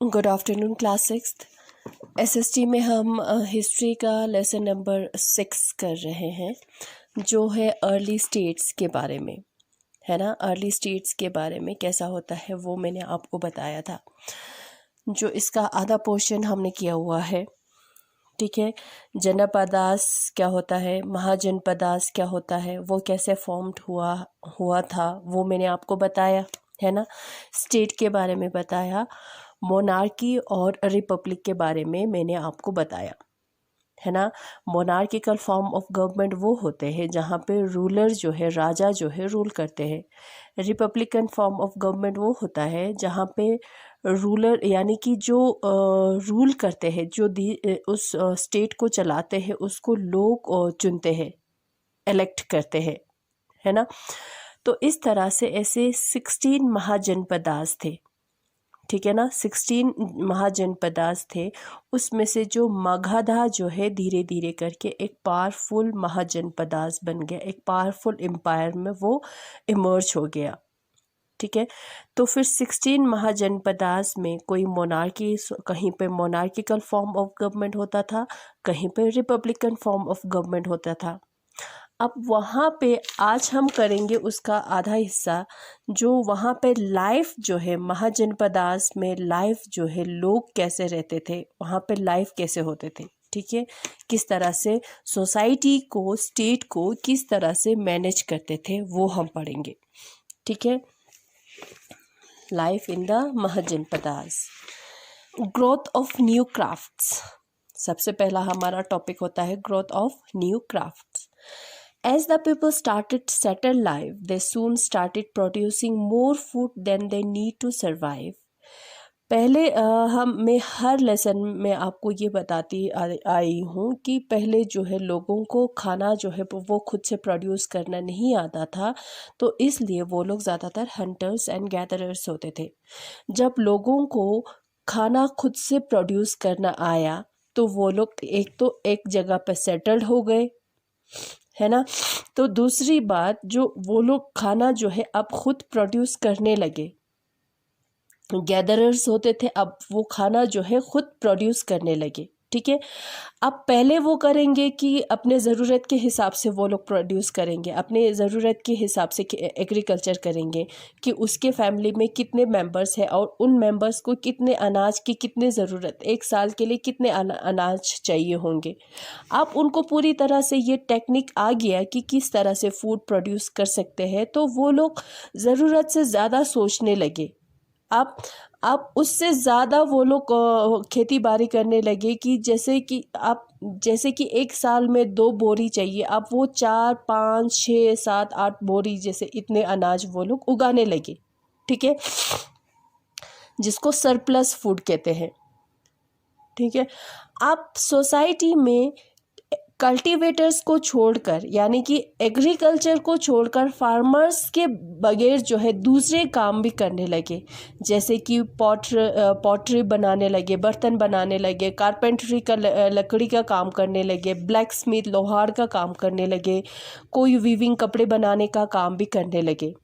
Good afternoon class sixth. SST में हम history का लेसन नंबर 6 कर रहे हैं, जो है अर्ली स्टेट्स के बारे में, है ना। अर्ली स्टेट्स के बारे में कैसा होता है वो मैंने आपको बताया था। जो इसका आधा पोर्शन हमने किया हुआ है, ठीक है। जनपदास क्या होता है, महाजनपदास क्या होता है, वो कैसे फॉर्म्ड हुआ था वो मैंने आपको बताया, है ना। स्टेट के बारे में बताया, मोनार्की और रिपब्लिक के बारे में मैंने आपको बताया, है ना। मोनार्किकल फॉर्म ऑफ गवर्नमेंट वो होते हैं जहाँ पे रूलर जो है, राजा जो है, रूल करते हैं। रिपब्लिकन फॉर्म ऑफ गवर्नमेंट वो होता है जहाँ पे रूलर यानी कि जो रूल करते हैं, जो उस स्टेट को चलाते हैं, उसको लोग चुनते हैं, इलेक्ट करते हैं, है ना। तो इस तरह से ऐसे 16 महाजनपदास थे, ठीक है ना। 16 महाजनपदास थे। उसमें से जो मगधा जो है धीरे धीरे करके एक पावरफुल महाजनपदास बन गया, एक पावरफुल एम्पायर में वो इमर्ज हो गया, ठीक है। तो फिर 16 महाजनपदास में कोई मोनार्की, कहीं पे मोनार्किकल फॉर्म ऑफ गवर्नमेंट होता था, कहीं पे रिपब्लिकन फॉर्म ऑफ गवर्नमेंट होता था। अब वहाँ पे आज हम करेंगे उसका आधा हिस्सा, जो वहाँ पे लाइफ जो है महाजनपदास में, लाइफ जो है लोग कैसे रहते थे, वहाँ पे लाइफ कैसे होते थे, ठीक है। किस तरह से सोसाइटी को, स्टेट को किस तरह से मैनेज करते थे वो हम पढ़ेंगे, ठीक है। Life in the mahajanapadas. Growth of new crafts, सबसे पहला हमारा टॉपिक होता है growth of new crafts. As the people started settled life, they soon started producing more food than they need to survive. पहले मैं हर लेसन में आपको ये बताती आई हूँ कि पहले जो है लोगों को खाना जो है वो खुद से प्रोड्यूस करना नहीं आता था, तो इसलिए वो लोग ज़्यादातर हंटर्स एंड गैदरर्स होते थे। जब लोगों को खाना खुद से प्रोड्यूस करना आया तो वो लोग एक तो एक जगह पर सेटल्ड हो गए, है ना। तो दूसरी बात, जो वो लोग खाना जो है अब खुद प्रोड्यूस करने लगे, गैदरर्स होते थे, अब वो खाना जो है खुद प्रोड्यूस करने लगे, ठीक है। अब पहले वो करेंगे कि अपने ज़रूरत के हिसाब से वो लोग प्रोड्यूस करेंगे, अपने ज़रूरत के हिसाब से एग्रीकल्चर करेंगे कि उसके फैमिली में कितने मेंबर्स हैं और उन मेंबर्स को कितने अनाज की कितने ज़रूरत, एक साल के लिए कितने अनाज चाहिए होंगे। अब उनको पूरी तरह से ये टेक्निक आ गया कि किस तरह से फूड प्रोड्यूस कर सकते हैं, तो वो लोग ज़रूरत से ज़्यादा सोचने लगे। अब उससे ज़्यादा वो लोग खेती बाड़ी करने लगे कि जैसे कि एक साल में 2 बोरी चाहिए, अब वो 4, 5, 6, 7, 8 बोरी जैसे इतने अनाज वो लोग उगाने लगे, ठीक है, जिसको सरप्लस फूड कहते हैं, ठीक है। अब सोसाइटी में कल्टीवेटर्स को छोड़कर, यानी कि एग्रीकल्चर को छोड़कर फार्मर्स के बगैर जो है दूसरे काम भी करने लगे, जैसे कि पॉटरी बनाने लगे, बर्तन बनाने लगे, कारपेंटरी का लकड़ी का काम करने लगे, ब्लैक स्मिथ लोहार का काम करने लगे, कोई वीविंग कपड़े बनाने का काम भी करने लगे,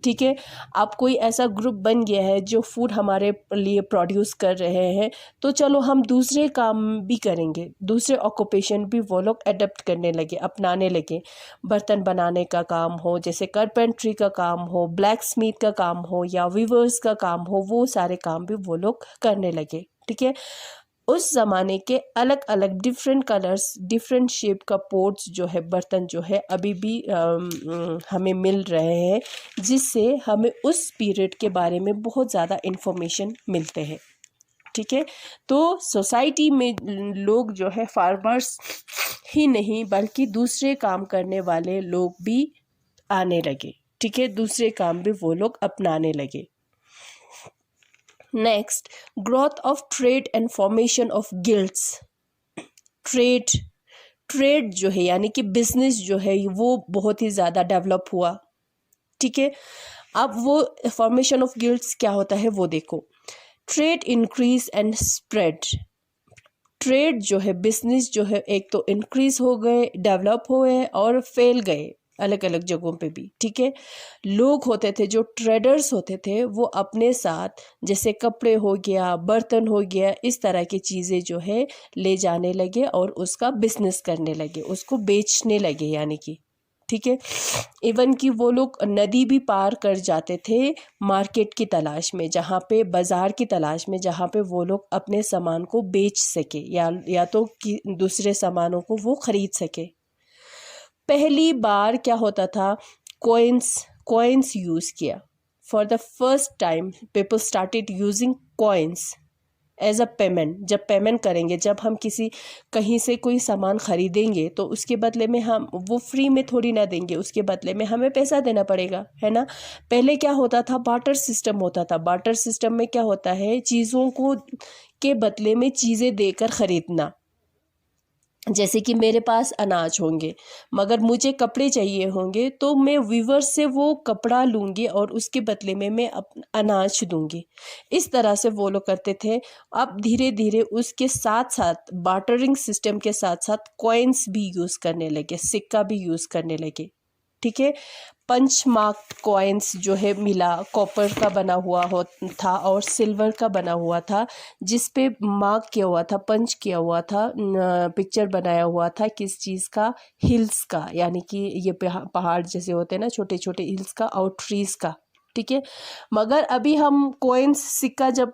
ठीक है। अब कोई ऐसा ग्रुप बन गया है जो फूड हमारे लिए प्रोड्यूस कर रहे हैं, तो चलो हम दूसरे काम भी करेंगे, दूसरे ऑक्यूपेशन भी वो लोग अडेप्ट करने लगे, अपनाने लगे। बर्तन बनाने का काम हो, जैसे कारपेंट्री का काम हो, ब्लैक स्मिथ का काम हो, या वीवर्स का काम हो, वो सारे काम भी वो लोग करने लगे, ठीक है। उस ज़माने के अलग अलग डिफरेंट कलर्स, डिफरेंट शेप का पोट्स जो है, बर्तन जो है, अभी भी हमें मिल रहे हैं, जिससे हमें उस पीरियड के बारे में बहुत ज़्यादा इन्फॉर्मेशन मिलते हैं, ठीक है। तो सोसाइटी में लोग जो है फार्मर्स ही नहीं बल्कि दूसरे काम करने वाले लोग भी आने लगे, ठीक है, दूसरे काम भी वो लोग अपनाने लगे। Next, growth of trade and formation of guilds. Trade जो है यानी कि बिजनेस जो है वो बहुत ही ज़्यादा डेवलप हुआ, ठीक है। अब वो फॉर्मेशन ऑफ गिल्ड्स क्या होता है वो देखो। Trade increase and spread. Trade जो है, बिजनेस जो है, एक तो इंक्रीज हो गए, डेवलप हुए और फैल गए, अलग अलग जगहों पे भी, ठीक है। लोग होते थे जो ट्रेडर्स होते थे, वो अपने साथ जैसे कपड़े हो गया, बर्तन हो गया, इस तरह की चीज़ें जो है ले जाने लगे और उसका बिजनेस करने लगे, उसको बेचने लगे, यानी कि, ठीक है। इवन कि वो लोग नदी भी पार कर जाते थे मार्केट की तलाश में, जहाँ पे बाज़ार की तलाश में, जहाँ पे वो लोग अपने सामान को बेच सके या तो कि दूसरे सामानों को वो ख़रीद सके। पहली बार क्या होता था, कॉइन्स यूज़ किया। For the first time people started using coins as a payment. जब पेमेंट करेंगे, जब हम किसी कहीं से कोई सामान ख़रीदेंगे तो उसके बदले में हम वो फ्री में थोड़ी ना देंगे, उसके बदले में हमें पैसा देना पड़ेगा, है ना। पहले क्या होता था, बार्टर सिस्टम होता था। बार्टर सिस्टम में क्या होता है, चीज़ों को के बदले में चीज़ें देकर ख़रीदना। जैसे कि मेरे पास अनाज होंगे मगर मुझे कपड़े चाहिए होंगे, तो मैं वीवर से वो कपड़ा लूँगी और उसके बदले में मैं अनाज दूँगी। इस तरह से वो लोग करते थे। अब धीरे धीरे उसके साथ साथ बार्टरिंग सिस्टम के साथ साथ कॉइन्स भी यूज़ करने लगे, सिक्का भी यूज़ करने लगे, ठीक है। पंच मार्क कॉइन्स जो है मिला, कॉपर का बना हुआ था और सिल्वर का बना हुआ था, जिस पे मार्क किया हुआ था, पंच किया हुआ था, पिक्चर बनाया हुआ था किस चीज़ का, हिल्स का, यानी कि ये पहाड़ जैसे होते हैं ना, छोटे छोटे हिल्स का और ट्रीज़ का, ठीक है। मगर अभी हम कॉइन्स, सिक्का जब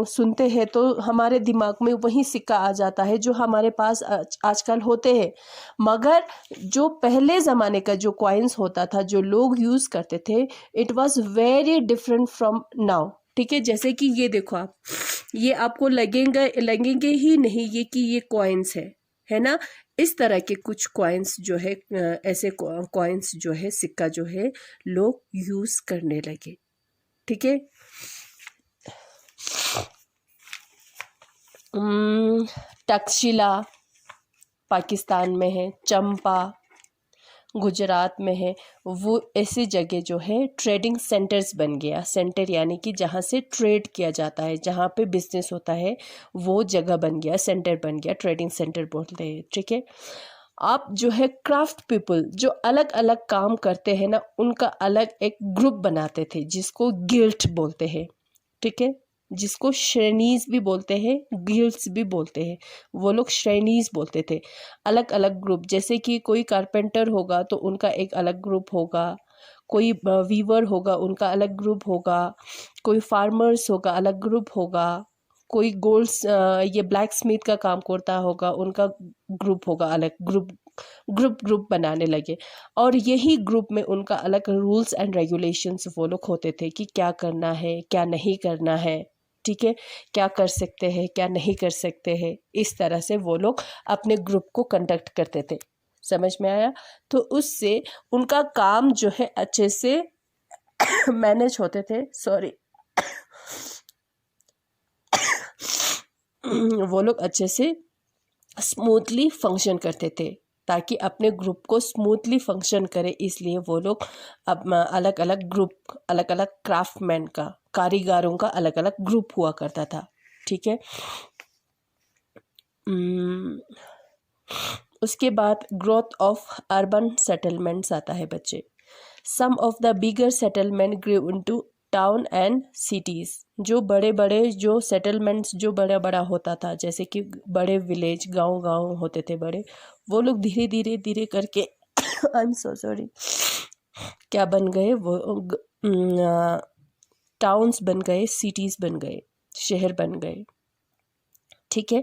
सुनते हैं तो हमारे दिमाग में वही सिक्का आ जाता है जो हमारे पास आजकल होते हैं। मगर जो पहले ज़माने का जो कॉइन्स होता था, जो लोग यूज़ करते थे, it was very different from now, ठीक है। जैसे कि ये देखो आप, ये आपको लगेंगे ही नहीं ये कि ये कॉइन्स है ना। इस तरह के कुछ कॉइन्स जो है, ऐसे कॉइन्स जो है, सिक्का जो है, लोग यूज करने लगे, ठीक है। तक्षशिला पाकिस्तान में है, चंपा गुजरात में है। वो ऐसी जगह जो है ट्रेडिंग सेंटर्स बन गया। सेंटर यानी कि जहाँ से ट्रेड किया जाता है, जहाँ पे बिजनेस होता है, वो जगह बन गया, सेंटर बन गया, ट्रेडिंग सेंटर बोलते हैं, ठीक है। आप जो है क्राफ्ट पीपल जो अलग अलग काम करते हैं ना, उनका अलग एक ग्रुप बनाते थे जिसको गिल्ड बोलते हैं, ठीक है। जिसको श्रेणीज भी बोलते हैं, गिल्ड्स भी बोलते हैं। वो लोग श्रेणीज बोलते थे। अलग अलग ग्रुप, जैसे कि कोई कारपेंटर होगा तो उनका एक अलग ग्रुप होगा, कोई वीवर होगा उनका अलग ग्रुप होगा, कोई फार्मर्स होगा अलग ग्रुप होगा, कोई गोल्ड्स ये ब्लैक स्मिथ का काम करता होगा, उनका ग्रुप होगा, अलग ग्रुप बनाने लगे। और यही ग्रुप में उनका अलग रूल्स एंड रेगुलेशंस वो लोग होते थे कि क्या करना है, क्या नहीं करना है, ठीक है। क्या कर सकते हैं, क्या नहीं कर सकते हैं। इस तरह से वो लोग अपने ग्रुप को कंडक्ट करते थे। समझ में आया। तो उससे उनका काम जो है अच्छे से मैनेज होते थे। सॉरी वो लोग अच्छे से स्मूथली फंक्शन करते थे, ताकि अपने ग्रुप को स्मूथली फंक्शन करे। इसलिए वो लोग अब अलग अलग ग्रुप, अलग अलग क्राफ्टमैन का, कारीगरों का अलग अलग ग्रुप हुआ करता था, ठीक है। उसके बाद ग्रोथ ऑफ अर्बन सेटलमेंट्स आता है बच्चे। Some of the bigger settlement grew into town and cities. जो बड़े बड़े जो सेटलमेंट्स जो बड़ा बड़ा होता था, जैसे कि बड़े विलेज, गांव होते थे बड़े, वो लोग धीरे धीरे धीरे करके आई एम सो सॉरी, क्या बन गए वो, टाउन्स बन गए, सिटीज़ बन गए, शहर बन गए, ठीक है।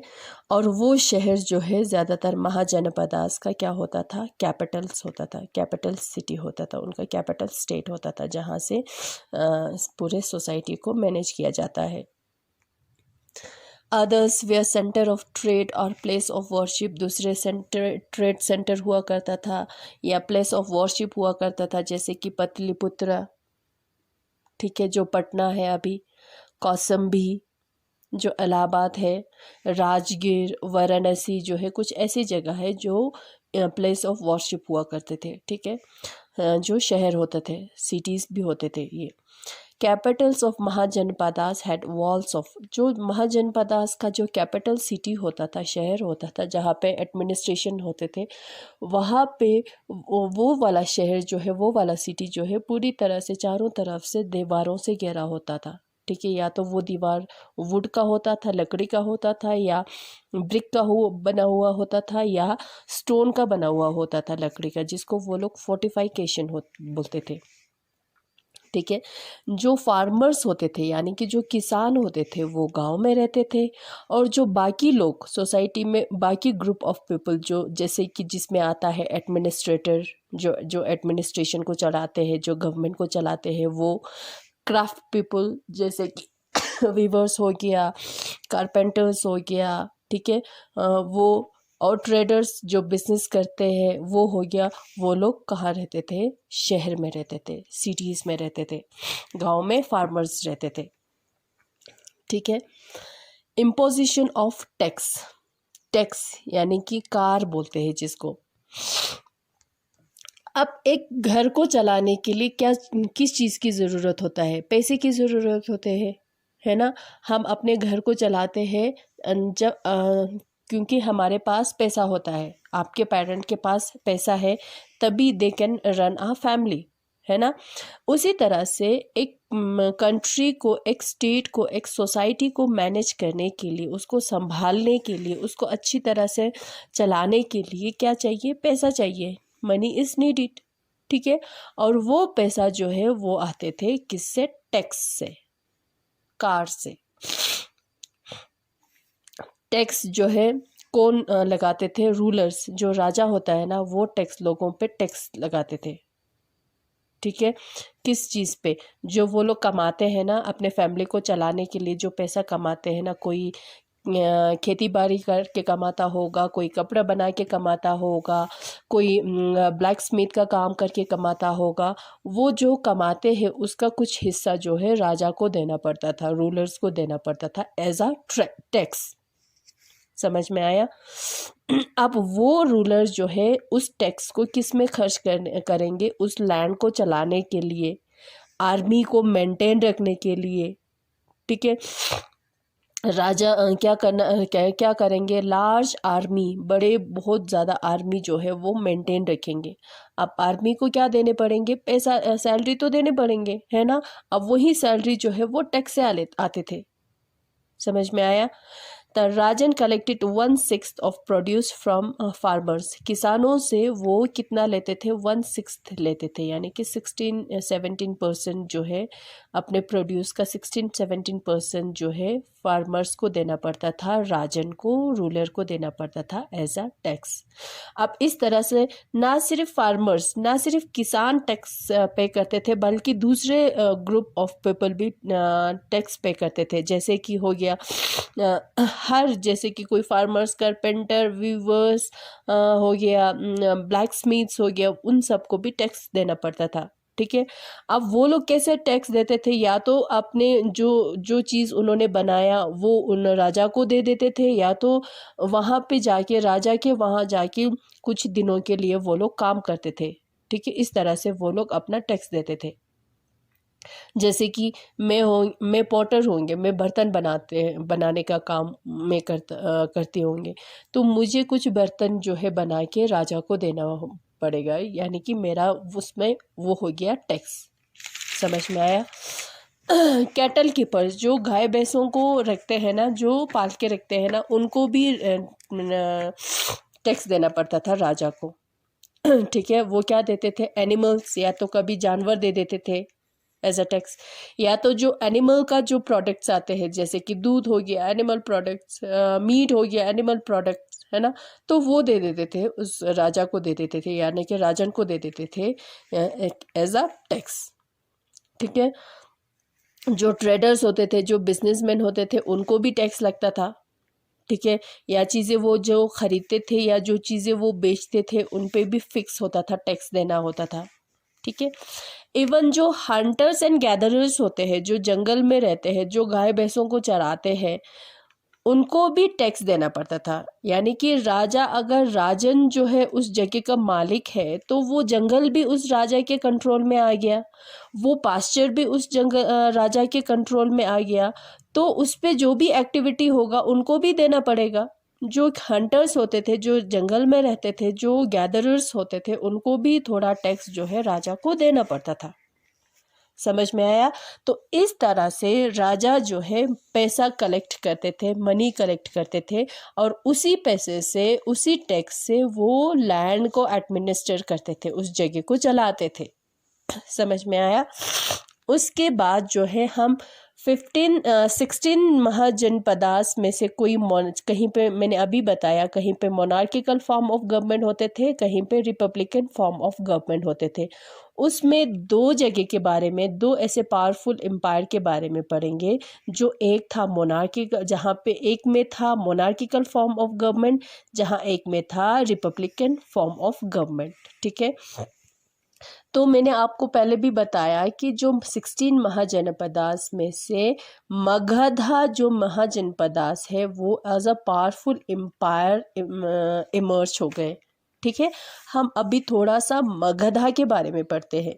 और वो शहर जो है ज़्यादातर महाजनपदास का क्या होता था, कैपिटल्स होता था, कैपिटल सिटी होता था, उनका कैपिटल स्टेट होता था, जहाँ से पूरे सोसाइटी को मैनेज किया जाता है। Others were centre of trade और प्लेस ऑफ वर्शिप। दूसरे सेंटर ट्रेड सेंटर हुआ करता था या प्लेस ऑफ वर्शिप हुआ करता था, जैसे कि पतलीपुत्र, ठीक है, जो पटना है अभी, कौसम्बी जो इलाहाबाद है, राजगीर, वाराणसी जो है, कुछ ऐसी जगह है जो प्लेस ऑफ वर्शिप हुआ करते थे, ठीक है, जो शहर होते थे, सिटीज़ भी होते थे ये। Capitals of mahajanapadas had walls of, जो महाजनपदास का जो कैपिटल सिटी होता था, शहर होता था जहाँ पे एडमिनिस्ट्रेशन होते थे, वहाँ पे वो वाला शहर जो है, वो वाला सिटी जो है पूरी तरह से चारों तरफ से दीवारों से घिरा होता था। ठीक है, या तो वो दीवार वुड का होता था, लकड़ी का होता था, या ब्रिक का बना हुआ होता था, या स्टोन का बना हुआ होता था, लकड़ी का, जिसको वो लोग फोर्टिफिकेशन बोलते थे। ठीक है, जो फार्मर्स होते थे यानी कि जो किसान होते थे वो गांव में रहते थे, और जो बाकी लोग सोसाइटी में, बाकी ग्रुप ऑफ पीपल जो, जैसे कि जिसमें आता है एडमिनिस्ट्रेटर, जो एडमिनिस्ट्रेशन को चलाते हैं, जो गवर्नमेंट को चलाते हैं, वो क्राफ्ट पीपल जैसे कि वीवर्स हो गया, कारपेंटर्स हो गया, ठीक है, वो, और ट्रेडर्स जो बिजनेस करते हैं वो हो गया। वो लोग कहाँ रहते थे? शहर में रहते थे, सिटीज़ में रहते थे, गांव में फार्मर्स रहते थे। ठीक है, इम्पोजिशन ऑफ टैक्स, टैक्स यानी कि कार बोलते हैं जिसको। अब एक घर को चलाने के लिए क्या, किस चीज़ की ज़रूरत होता है? पैसे की ज़रूरत होते हैं, है ना। हम अपने घर को चलाते हैं जब क्योंकि हमारे पास पैसा होता है, आपके पेरेंट के पास पैसा है, तभी they can run a family, है ना। उसी तरह से एक कंट्री को, एक स्टेट को, एक सोसाइटी को मैनेज करने के लिए, उसको संभालने के लिए, उसको अच्छी तरह से चलाने के लिए क्या चाहिए? पैसा चाहिए, मनी इज़ नीडेड। ठीक है, और वो पैसा जो है वो आते थे किससे? टैक्स से, कार से। टैक्स जो है कौन लगाते थे? रूलर्स, जो राजा होता है ना, वो टैक्स, लोगों पे टैक्स लगाते थे। ठीक है, किस चीज़ पे? जो वो लोग कमाते हैं ना, अपने फैमिली को चलाने के लिए जो पैसा कमाते हैं ना, कोई खेती बाड़ी करके कमाता होगा, कोई कपड़ा बना के कमाता होगा, कोई ब्लैक स्मिथ का काम करके कमाता होगा, वो जो कमाते हैं उसका कुछ हिस्सा जो है राजा को देना पड़ता था, रूलर्स को देना पड़ता था एज अ टैक्स। समझ में आया? अब वो रूलर जो है उस टैक्स को किस में खर्च करेंगे? उस लैंड को चलाने के लिए, आर्मी को मेंटेन रखने के लिए। ठीक है, राजा क्या करेंगे? लार्ज आर्मी, बड़े, बहुत ज़्यादा आर्मी जो है वो मेंटेन रखेंगे। अब आर्मी को क्या देने पड़ेंगे? पैसा, सैलरी तो देने पड़ेंगे, है ना। अब वही सैलरी जो है वो टैक्स से आते थे। समझ में आया? The Rajan collected 1/6 of produce from farmers, किसानों से वो कितना लेते थे? 1/6 लेते थे, यानी कि 16-17% जो है अपने प्रोड्यूस का 16-17% जो है फार्मर्स को देना पड़ता था, राजन को, रूलर को देना पड़ता था एज अ टैक्स। अब इस तरह से ना सिर्फ फार्मर्स, ना सिर्फ किसान टैक्स पे करते थे, बल्कि दूसरे ग्रुप ऑफ पीपल भी टैक्स पे करते थे। जैसे कि हो गया हर, जैसे कि कोई फार्मर्स, कारपेंटर, वीवर्स हो गया, ब्लैक स्मिथ्स हो गया, उन सबको भी टैक्स देना पड़ता था। ठीक है, अब वो लोग कैसे टैक्स देते थे? या तो अपने जो जो चीज़ उन्होंने बनाया वो उन राजा को दे देते थे, या तो वहाँ पे जाके, राजा के वहाँ जाके कुछ दिनों के लिए वो लोग काम करते थे। ठीक है, इस तरह से वो लोग अपना टैक्स देते थे। जैसे कि मैं पॉटर होंगे, मैं बर्तन बनाने का काम मैं करती होंगे, तो मुझे कुछ बर्तन जो है बना के राजा को देना पड़ेगा, यानी कि मेरा उसमें वो हो गया टैक्स। समझ में आया? कैटल कीपर्स, जो गाय भैंसों को रखते हैं ना, जो पाल के रखते हैं ना, उनको भी टैक्स देना पड़ता था राजा को। ठीक है, वो क्या देते थे? एनिमल्स, या तो कभी जानवर दे देते थे एज अ टैक्स, या तो जो एनिमल का जो प्रोडक्ट्स आते हैं, जैसे कि दूध हो गया, एनिमल प्रोडक्ट्स, मीट हो गया, एनिमल प्रोडक्ट्स, है ना, तो वो दे देते थे, उस राजा को दे देते थे, यानी कि राजन को दे देते थे एज अ टैक्स। ठीक है, जो ट्रेडर्स होते थे, जो बिजनेसमैन होते थे, उनको भी टैक्स लगता था। ठीक है, या चीज़ें वो जो खरीदते थे या जो चीज़ें वो बेचते थे, उन पे भी फिक्स होता था, टैक्स देना होता था। ठीक है, इवन जो हंटर्स एंड गैदरर्स होते हैं, जो जंगल में रहते हैं, जो गाय भैंसों को चराते हैं, उनको भी टैक्स देना पड़ता था। यानी कि राजा, अगर राजन जो है उस जगह का मालिक है तो वो जंगल भी उस राजा के कंट्रोल में आ गया, वो पास्चर भी उस राजा के कंट्रोल में आ गया, तो उस पे जो भी एक्टिविटी होगा उनको भी देना पड़ेगा। जो हंटर्स होते थे, जो जंगल में रहते थे, जो गैदरर्स होते थे, उनको भी थोड़ा टैक्स जो है राजा को देना पड़ता था। समझ में आया? तो इस तरह से राजा जो है पैसा कलेक्ट करते थे, मनी कलेक्ट करते थे, और उसी पैसे से, उसी टैक्स से वो लैंड को एडमिनिस्टर करते थे, उस जगह को चलाते थे। समझ में आया? उसके बाद जो है हम 16 महाजनपदास में से कोई कहीं पे मैंने अभी बताया, कहीं पे मोनार्किकल फॉर्म ऑफ गवर्नमेंट होते थे, कहीं पे रिपब्लिकन फॉर्म ऑफ गवर्नमेंट होते थे। उसमें दो जगह के बारे में, दो ऐसे पावरफुल एम्पायर के बारे में पढ़ेंगे। जो एक था मोनार्की, जहाँ पे एक में था मोनार्किकल फॉर्म ऑफ गवर्नमेंट, जहाँ एक में था रिपब्लिकन फॉर्म ऑफ गवर्नमेंट। ठीक है, तो मैंने आपको पहले भी बताया कि जो 16 महाजनपदास में से मगधा जो महाजनपदास है वो as a powerful empire emerge हो गए। ठीक है, हम अभी थोड़ा सा मगधा के बारे में पढ़ते हैं।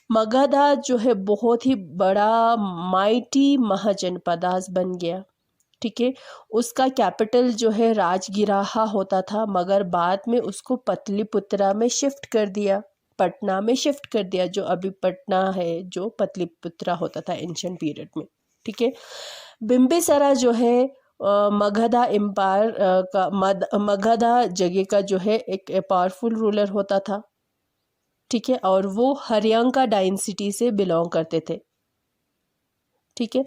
मगधा जो है बहुत ही बड़ा माइटी महाजनपदास बन गया। ठीक है, उसका कैपिटल जो है राजगिराहा होता था, मगर बाद में उसको पतलीपुत्रा में शिफ्ट कर दिया, पटना में शिफ्ट कर दिया, जो अभी पटना है, जो पतलीपुत्रा होता था एंशिएंट पीरियड में। ठीक है, बिम्बिसारा जो है मगधा एम्पायर का, मगधा जगह का जो है एक पावरफुल रूलर होता था। ठीक है, और वो हरियांका डायनेस्टी से बिलोंग करते थे। ठीक है,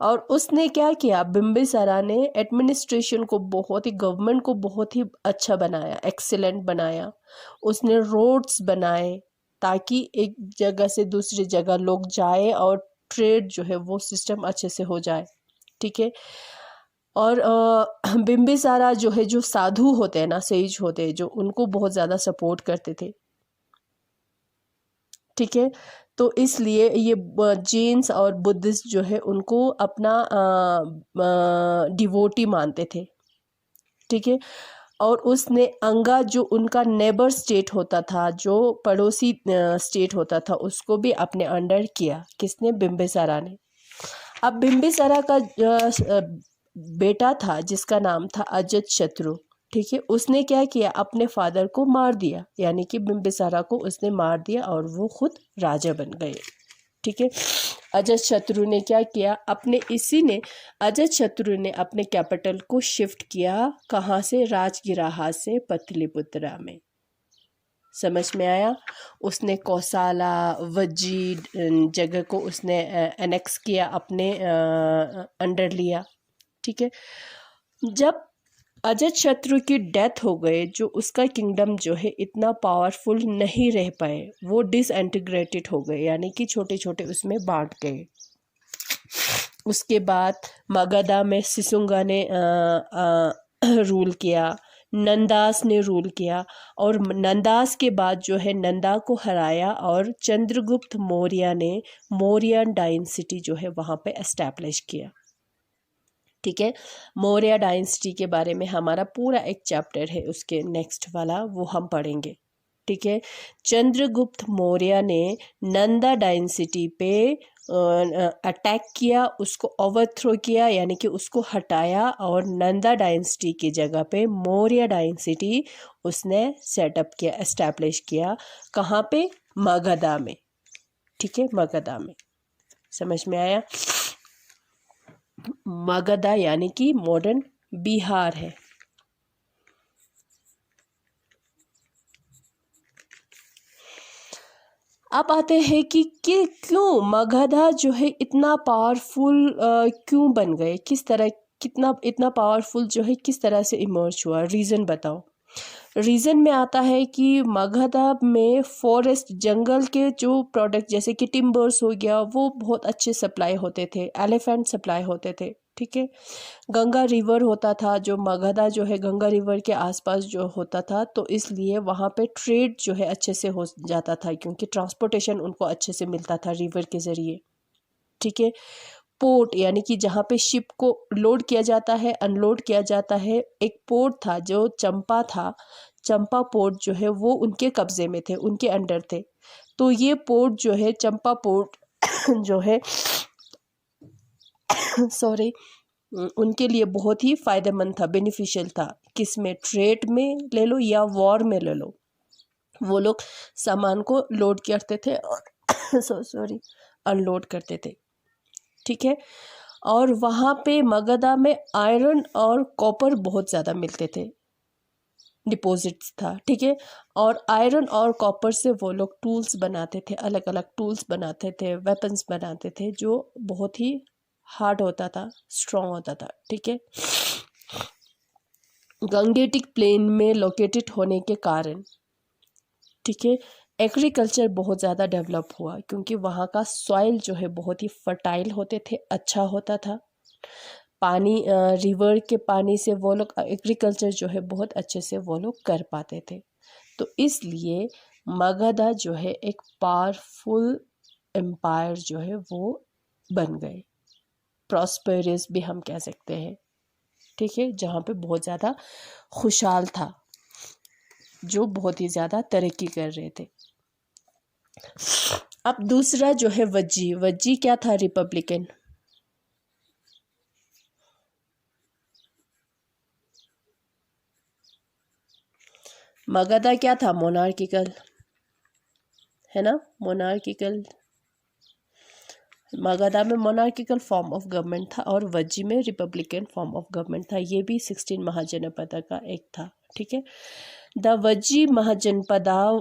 और उसने क्या किया, बिम्बिसारा ने एडमिनिस्ट्रेशन को बहुत ही, गवर्नमेंट को बहुत ही अच्छा बनाया, एक्सीलेंट बनाया। उसने रोड्स बनाए ताकि एक जगह से दूसरी जगह लोग जाए और ट्रेड जो है वो सिस्टम अच्छे से हो जाए। ठीक है, और बिम्बिसारा जो है, जो साधु होते हैं ना, सेज होते हैं, जो उनको बहुत ज़्यादा सपोर्ट करते थे। ठीक है, तो इसलिए ये जैन्स और बुद्धिस्ट जो है उनको अपना डिवोटी मानते थे। ठीक है, और उसने अंगा जो उनका नेबर स्टेट होता था, जो पड़ोसी स्टेट होता था, उसको भी अपने अंडर किया। किसने? बिम्बिसारा ने। अब बिम्बिसारा का बेटा था जिसका नाम था अजातशत्रु। ठीक है, उसने क्या किया, अपने फादर को मार दिया, यानी कि बिम्बिसारा को उसने मार दिया और वो खुद राजा बन गए। ठीक है, अजातशत्रु ने क्या किया, अजातशत्रु ने अपने कैपिटल को शिफ्ट किया, कहाँ से? राजगिराहा से पतलीपुत्रा में। समझ में आया? उसने कौसाला, वज्जी जगह को उसने एनेक्स किया, अपने अंडर लिया। ठीक है, जब अजातशत्रु की डेथ हो गई, जो उसका किंगडम जो है इतना पावरफुल नहीं रह पाए, वो डिसइंटीग्रेटेड हो गए, यानी कि छोटे छोटे उसमें बांट गए। उसके बाद मगधा में सिसुंगा ने रूल किया, नंदास ने रूल किया, और नंदास के बाद जो है नंदा को हराया, और चंद्रगुप्त मौर्य ने मौर्यन डायनेस्टी जो है वहाँ पे एस्टैब्लिश किया। ठीक है, मौर्य डायनेस्टी के बारे में हमारा पूरा एक चैप्टर है, उसके नेक्स्ट वाला वो हम पढ़ेंगे। ठीक है, चंद्रगुप्त मौर्य ने नंदा डायनेस्टी पे अटैक किया, उसको ओवरथ्रो किया, यानी कि उसको हटाया, और नंदा डायनेस्टी की जगह पे मौर्य डायनेस्टी उसने सेटअप किया, एस्टैब्लिश किया। कहाँ पे? मगधा में। ठीक है, मगधा में। समझ में आया? मगधा यानी कि मॉडर्न बिहार है। अब आते हैं कि क्यों मगधा जो है इतना पावरफुल क्यों बन गए, किस तरह, इतना पावरफुल जो है किस तरह से इमर्ज हुआ, रीज़न बताओ। रीज़न में आता है कि मगधा में फॉरेस्ट, जंगल के जो प्रोडक्ट जैसे कि टिम्बर्स हो गया, वो बहुत अच्छे सप्लाई होते थे, एलिफेंट सप्लाई होते थे। ठीक है, गंगा रिवर होता था, जो मगधा जो है गंगा रिवर के आसपास जो होता था, तो इसलिए वहाँ पे ट्रेड जो है अच्छे से हो जाता था, क्योंकि ट्रांसपोर्टेशन उनको अच्छे से मिलता था रिवर के ज़रिए। ठीक है, पोर्ट यानी कि जहाँ पे शिप को लोड किया जाता है, अनलोड किया जाता है, एक पोर्ट था जो चंपा था, चंपा पोर्ट जो है वो उनके कब्जे में थे, उनके अंडर थे। तो ये पोर्ट जो है चंपा पोर्ट जो है सॉरी उनके लिए बहुत ही फ़ायदेमंद था, बेनिफिशियल था। किस में, ट्रेड में ले लो या वॉर में ले लो, वो लोग सामान को लोड करते थे और सॉरी अनलोड करते थे, ठीक है। और वहाँ पे मगधा में आयरन और कॉपर बहुत ज़्यादा मिलते थे, डिपॉजिट्स था, ठीक है। और आयरन और कॉपर से वो लोग टूल्स बनाते थे, अलग अलग टूल्स बनाते थे, वेपन्स बनाते थे, जो बहुत ही हार्ड होता था, स्ट्रॉन्ग होता था, ठीक है। गंगेटिक प्लेन में लोकेटेड होने के कारण, ठीक है, एग्रीकल्चर बहुत ज़्यादा डेवलप हुआ, क्योंकि वहाँ का सॉइल जो है बहुत ही फर्टाइल होते थे, अच्छा होता था। पानी रिवर के पानी से वो लोग एग्रीकल्चर जो है बहुत अच्छे से वो लोग कर पाते थे। तो इसलिए मगधा जो है एक पावरफुल एम्पायर जो है वो बन गए, प्रॉस्पेरस भी हम कह सकते हैं, ठीक है, जहाँ पे बहुत ज़्यादा खुशहाल था, जो बहुत ही ज़्यादा तरक्की कर रहे थे। अब दूसरा जो है वज्जी, वज्जी क्या था, रिपब्लिकन। मगधा क्या था, मोनार्किकल, है ना, मोनार्किकल। मगधा में मोनार्किकल फॉर्म ऑफ गवर्नमेंट था और वज्जी में रिपब्लिकन फॉर्म ऑफ गवर्नमेंट था। ये भी 16 महाजनपद का एक था, ठीक है। The Vajji Mahajanapada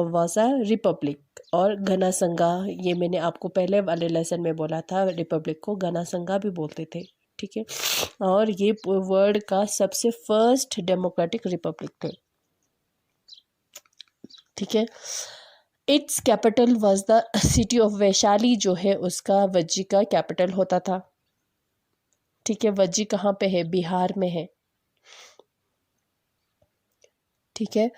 was a republic, और घनासंगा, ये मैंने आपको पहले वाले लेसन में बोला था, रिपब्लिक को घनासंगा भी बोलते थे, ठीक है। और ये वर्ल्ड का सबसे फर्स्ट डेमोक्रेटिक रिपब्लिक थे, ठीक है। It's capital was the city of Vaishali, जो है उसका वज्जी का कैपिटल होता था, ठीक है। वज्जी कहाँ पे है, बिहार में है, ठीक है।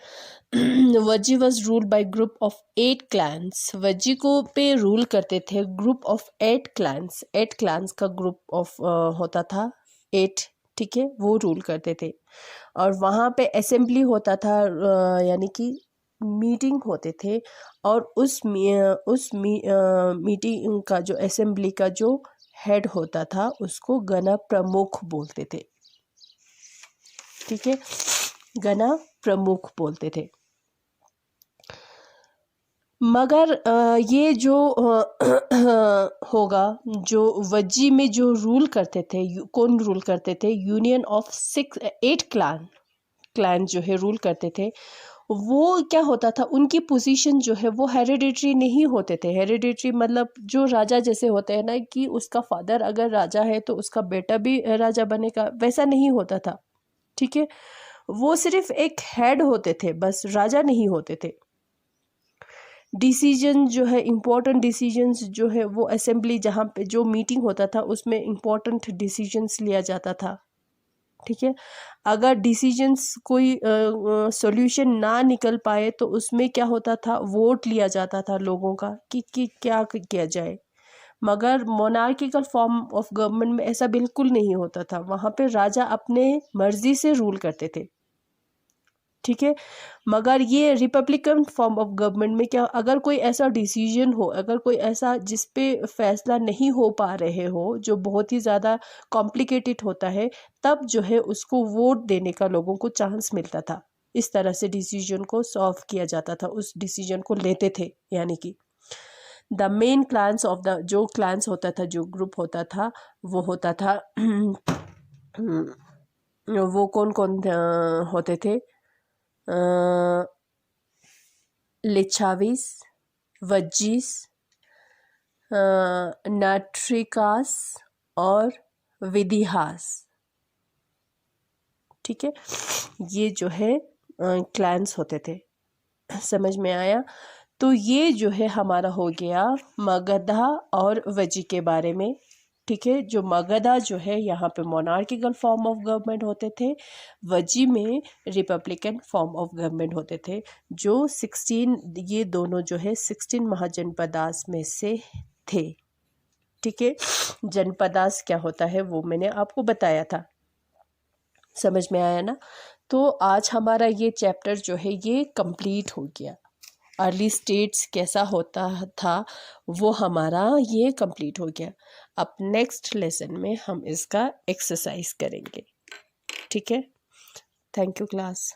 Vajji was ruled by group of 8 clans, Vajji को पे रूल करते थे ग्रुप ऑफ 8 क्लैंस, 8 क्लैंस का ग्रुप ऑफ होता था, 8, ठीक है, वो रूल करते थे। और वहाँ पे असेंबली होता था, यानी कि मीटिंग होते थे, और उस मीटिंग का जो असेंबली का जो हेड होता था उसको गण प्रमुख बोलते थे, ठीक है, गण प्रमुख बोलते थे। मगर ये जो होगा, जो वज्जी में जो रूल करते थे, कौन रूल करते थे, यूनियन ऑफ 8 क्लैन जो है रूल करते थे। वो क्या होता था, उनकी पोजीशन जो है वो हेरिडिटरी नहीं होते थे। हेरिडिटरी मतलब जो राजा जैसे होते हैं ना, कि उसका फादर अगर राजा है तो उसका बेटा भी राजा बनेगा, वैसा नहीं होता था, ठीक है। वो सिर्फ एक हेड होते थे, बस राजा नहीं होते थे। डिसीजन जो है, इम्पोर्टेंट डिसीजंस जो है वो असेंबली, जहाँ पे जो मीटिंग होता था उसमें इम्पोर्टेंट डिसीजंस लिया जाता था, ठीक है। अगर डिसीजंस कोई सॉल्यूशन ना निकल पाए तो उसमें क्या होता था, वोट लिया जाता था लोगों का कि क्या किया जाए। मगर मोनार्किकल फॉर्म ऑफ गवर्नमेंट में ऐसा बिल्कुल नहीं होता था, वहाँ पे राजा अपने मर्जी से रूल करते थे, ठीक है। मगर ये रिपब्लिकन फॉर्म ऑफ गवर्नमेंट में क्या, अगर कोई ऐसा डिसीजन हो, अगर कोई ऐसा जिस पे फैसला नहीं हो पा रहे हो, जो बहुत ही ज़्यादा कॉम्प्लिकेटेड होता है, तब जो है उसको वोट देने का लोगों को चांस मिलता था। इस तरह से डिसीजन को सॉल्व किया जाता था, उस डिसीजन को लेते थे। यानी कि the main clans of the, जो क्लान्स होता था, जो ग्रुप होता था, वो होता था वो कौन कौन होते थे, लिच्छावीस, वज्जीस, नाट्रिकास और विदिहास, ठीक है। ये जो है क्लैंस होते थे, समझ में आया। तो ये जो है हमारा हो गया मगधा और वज्जी के बारे में, ठीक है। जो मगधा जो है यहाँ पे मोनार्किकल फॉर्म ऑफ गवर्नमेंट होते थे, वज्जी में रिपब्लिकन फॉर्म ऑफ गवर्नमेंट होते थे। जो 16, ये दोनों जो है 16 महाजनपदास में से थे, ठीक है। जनपदास क्या होता है वो मैंने आपको बताया था, समझ में आया ना। तो आज हमारा ये चैप्टर जो है ये कंप्लीट हो गया। अर्ली स्टेट्स कैसा होता था वो हमारा ये कंप्लीट हो गया। अब नेक्स्ट लेसन में हम इसका एक्सरसाइज करेंगे, ठीक है। Thank you class.